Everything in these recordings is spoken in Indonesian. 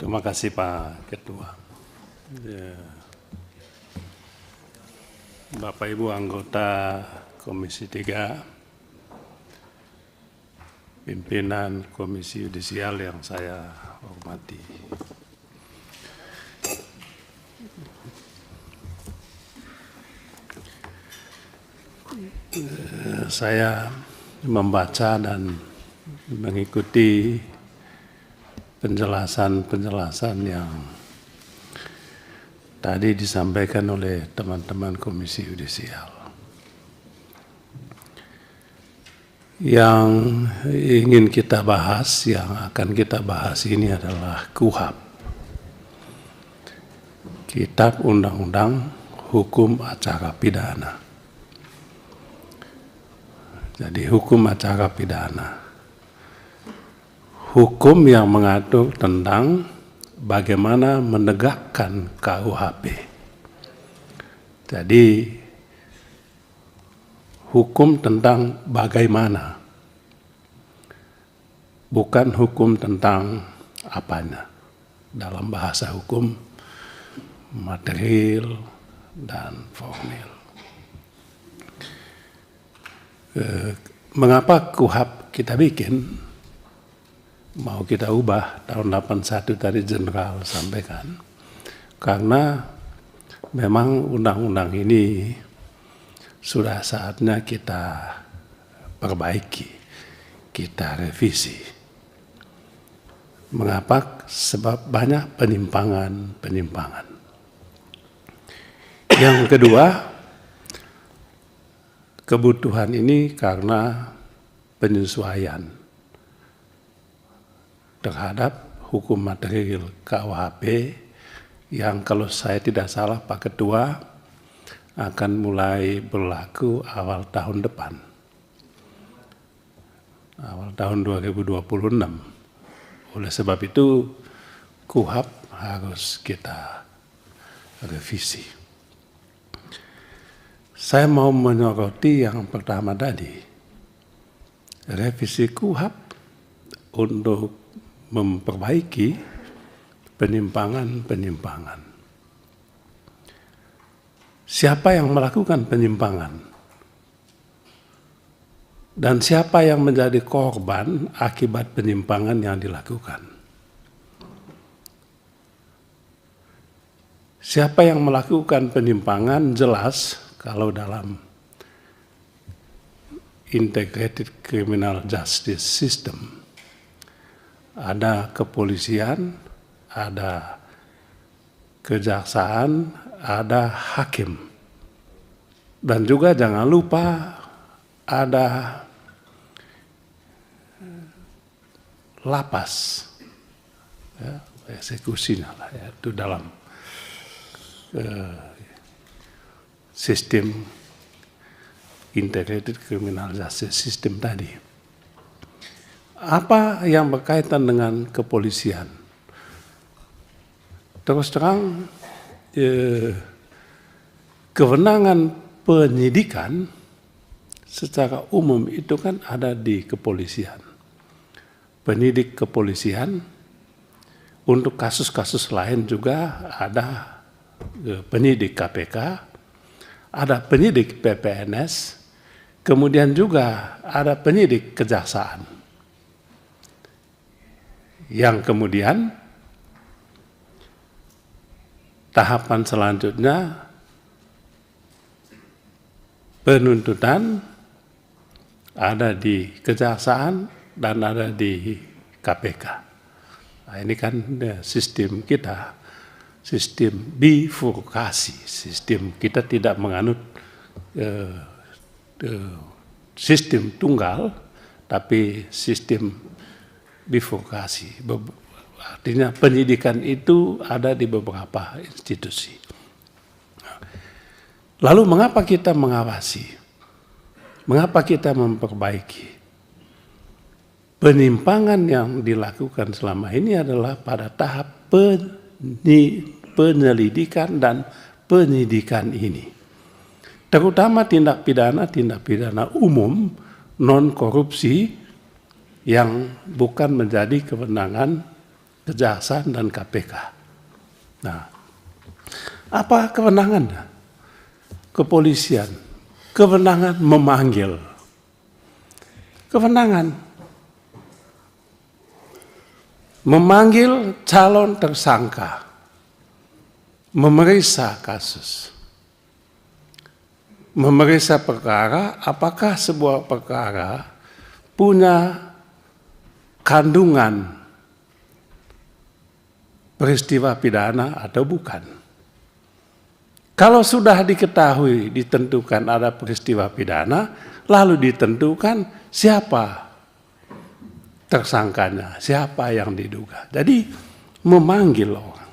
Terima kasih Pak Ketua. Ya. Bapak Ibu anggota Komisi 3, pimpinan Komisi Yudisial yang saya hormati. Saya membaca dan mengikuti penjelasan-penjelasan yang tadi disampaikan oleh teman-teman Komisi Yudisial. Yang ingin kita bahas, yang akan kita bahas ini adalah KUHP, Kitab Undang-Undang Hukum Acara Pidana. Jadi hukum acara pidana. Hukum yang mengatur tentang bagaimana menegakkan KUHP. Jadi hukum tentang bagaimana, bukan hukum tentang apanya. Dalam bahasa hukum, material dan formil. Mengapa KUHP kita bikin? Mau kita ubah tahun 81 tadi Jenderal sampaikan, karena memang undang-undang ini sudah saatnya kita perbaiki, kita revisi. Mengapa? Sebab banyak penyimpangan. Yang kedua, kebutuhan ini karena penyesuaian terhadap hukum material KUHP yang kalau saya tidak salah Pak Ketua akan mulai berlaku awal tahun depan, awal tahun 2026. Oleh sebab itu KUHP harus kita revisi. Saya mau menyoroti yang pertama tadi, revisi KUHP untuk memperbaiki penyimpangan. Siapa yang melakukan penyimpangan? Dan siapa yang menjadi korban akibat penyimpangan yang dilakukan? Siapa yang melakukan penyimpangan jelas kalau dalam Integrated Criminal Justice System ada kepolisian, ada kejaksaan, ada hakim. Dan juga jangan lupa ada lapas, ya, eksekusinya lah, ya, itu dalam sistem Integrated Criminal Justice System tadi. Apa yang berkaitan dengan kepolisian? Terus terang, kewenangan penyidikan secara umum itu kan ada di kepolisian. Penyidik kepolisian, untuk kasus-kasus lain juga ada penyidik KPK, ada penyidik PPNS, kemudian juga ada penyidik kejaksaan. Yang kemudian tahapan selanjutnya penuntutan ada di kejaksaan dan ada di KPK. Nah, ini kan sistem kita, sistem bifurkasi, sistem kita tidak menganut sistem tunggal, tapi sistem bifurkasi. Artinya penyidikan itu ada di beberapa institusi. Lalu mengapa kita mengawasi? Mengapa kita memperbaiki? Penyimpangan yang dilakukan selama ini adalah pada tahap penyelidikan dan penyidikan ini. Terutama tindak pidana umum, non korupsi, yang bukan menjadi kewenangan Kejaksaan dan KPK. Nah, apa kewenangannya? Kepolisian, kewenangan memanggil, kewenangan memanggil calon tersangka, memeriksa kasus, memeriksa perkara, apakah sebuah perkara punya kandungan peristiwa pidana atau bukan. Kalau sudah diketahui, ditentukan ada peristiwa pidana, lalu ditentukan siapa tersangkanya, siapa yang diduga. Jadi memanggil orang.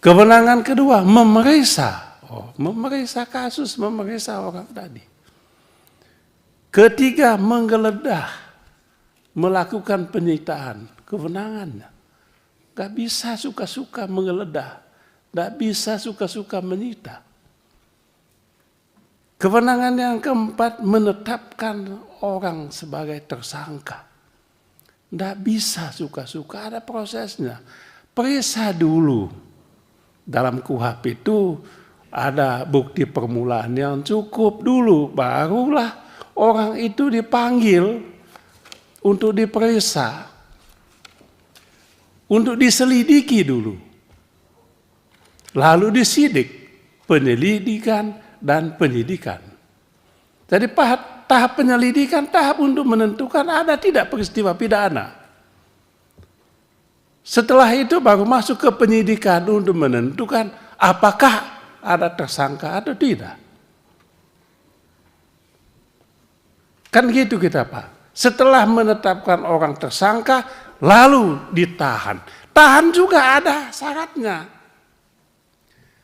Kewenangan kedua, memeriksa. Memeriksa kasus, memeriksa orang tadi. Ketiga, menggeledah, melakukan penyitaan, kewenangannya. Gak bisa suka-suka menggeledah, gak bisa suka-suka menyita. Kewenangan yang keempat, menetapkan orang sebagai tersangka. Gak bisa suka-suka, ada prosesnya. Periksa dulu. Dalam KUHP itu ada bukti permulaan yang cukup dulu, barulah orang itu dipanggil untuk diperiksa. Untuk diselidiki dulu. Lalu disidik, penyelidikan dan penyidikan. Jadi tahap penyelidikan, tahap untuk menentukan ada tidak peristiwa pidana. Setelah itu baru masuk ke penyidikan untuk menentukan apakah ada tersangka atau tidak. Kan gitu kita Pak. Setelah menetapkan orang tersangka, lalu ditahan. Tahan juga ada syaratnya.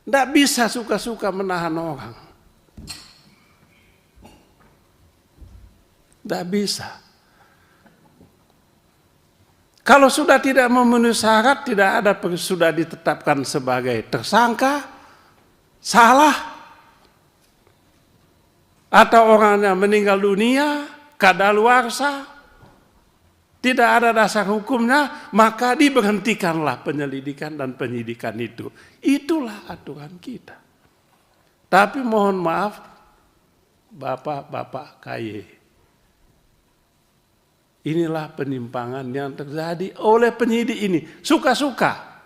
Tidak bisa suka-suka menahan orang. Tidak bisa. Kalau sudah tidak memenuhi syarat, tidak ada sudah ditetapkan sebagai tersangka, salah, atau orangnya meninggal dunia, kadaluarsa, tidak ada dasar hukumnya, maka diberhentikanlah penyelidikan dan penyidikan itu. Itulah aturan kita. Tapi mohon maaf, Bapak-bapak KY, inilah penyimpangan yang terjadi oleh penyidik ini. Suka-suka.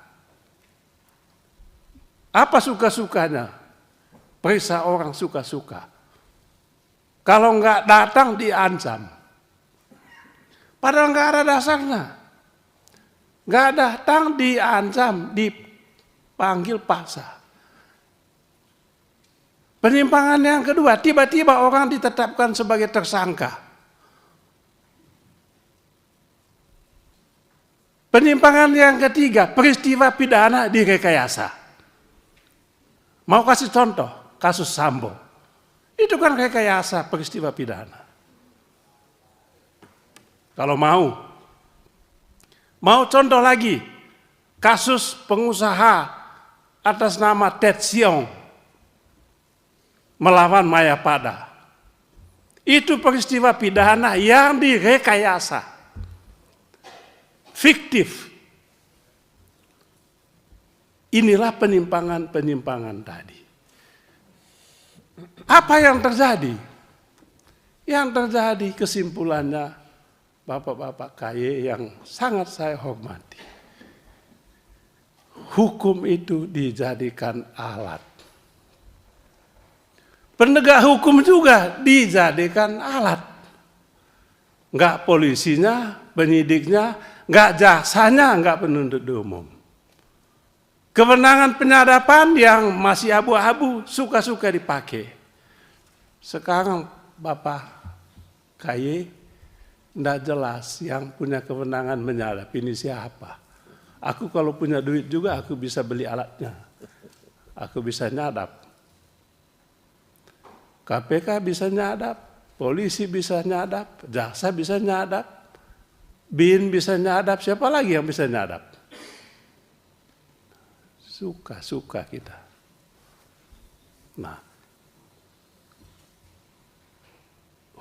Apa suka-sukanya? Periksa orang suka-suka. Kalau enggak datang diancam. Padahal enggak ada dasarnya. Enggak datang diancam, dipanggil paksa. Penyimpangan yang kedua, tiba-tiba orang ditetapkan sebagai tersangka. Penyimpangan yang ketiga, peristiwa pidana direkayasa. Mau kasih contoh, kasus Sambo. Itu kan rekayasa peristiwa pidana. Kalau mau contoh lagi, kasus pengusaha atas nama Ted Siong melawan Mayapada. Itu peristiwa pidana yang direkayasa. Fiktif. Inilah penyimpangan-penyimpangan tadi. Apa yang terjadi? Yang terjadi kesimpulannya Bapak-bapak KY yang sangat saya hormati. Hukum itu dijadikan alat. Penegak hukum juga dijadikan alat. Enggak polisinya, penyidiknya, enggak jaksanya, enggak penuntut umum. Kewenangan penyadapan yang masih abu-abu suka-suka dipakai. Sekarang Bapak KY tidak jelas yang punya kewenangan menyadap ini siapa. Aku kalau punya duit juga aku bisa beli alatnya. Aku bisa nyadap. KPK bisa nyadap, polisi bisa nyadap, jaksa bisa nyadap, BIN bisa nyadap, siapa lagi yang bisa nyadap? Suka-suka kita. Nah,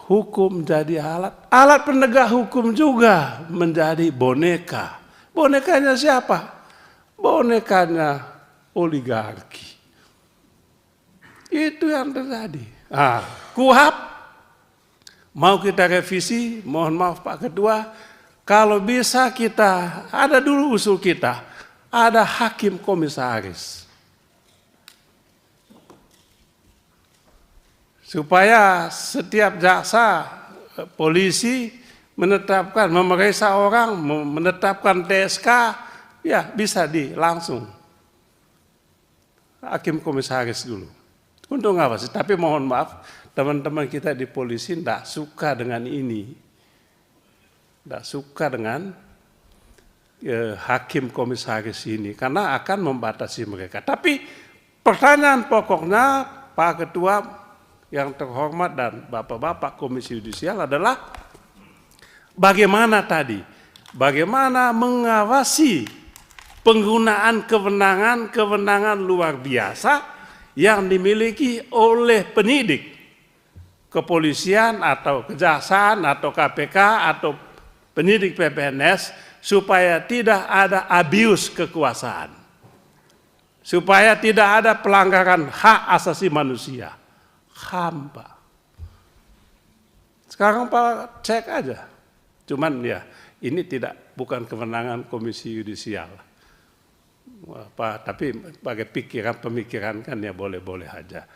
hukum jadi alat penegak hukum juga menjadi boneka. Bonekanya siapa? Bonekanya oligarki. Itu yang terjadi. KUHP mau kita revisi, mohon maaf Pak Ketua, kalau bisa kita, ada dulu usul kita, ada hakim komisaris. Supaya setiap jaksa polisi menetapkan, memeriksa orang, menetapkan TSK, ya bisa langsung. Hakim komisaris dulu. Untuk ngawasi, tapi mohon maaf, teman-teman kita di polisi tidak suka dengan ini. Tidak suka dengan hakim komisaris ini, karena akan membatasi mereka. Tapi pertanyaan pokoknya Pak Ketua yang terhormat dan Bapak-Bapak Komisi Yudisial adalah bagaimana tadi? Bagaimana mengawasi penggunaan kewenangan luar biasa yang dimiliki oleh penyidik kepolisian atau kejaksaan atau KPK atau penyidik PPNS supaya tidak ada abuse kekuasaan. Supaya tidak ada pelanggaran hak asasi manusia. HAM, Pak. Sekarang Pak cek aja. Cuman ya ini bukan kewenangan Komisi Yudisial. Pak, tapi pakai pemikiran kan ya boleh-boleh aja.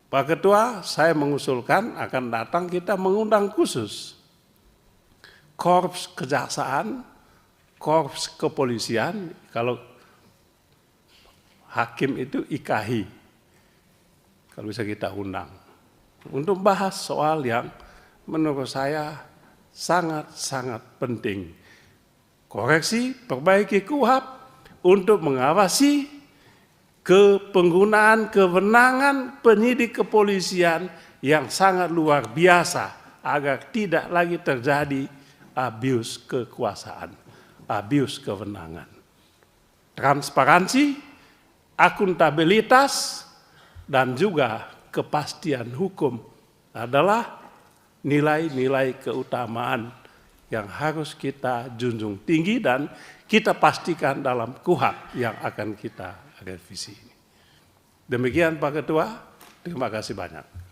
Pak Ketua, saya mengusulkan akan datang kita mengundang khusus Korps Kejaksaan, Korps Kepolisian, kalau hakim itu IKHI. Kalau bisa kita undang untuk bahas soal yang menurut saya sangat-sangat penting. Koreksi, perbaiki KUHP untuk mengawasi penggunaan kewenangan penyidik kepolisian yang sangat luar biasa agar tidak lagi terjadi abuse kekuasaan, abuse kewenangan. Transparansi, akuntabilitas, dan juga kepastian hukum adalah nilai-nilai keutamaan yang harus kita junjung tinggi dan kita pastikan dalam KUHP yang akan kita revisi ini. Demikian Pak Ketua, terima kasih banyak.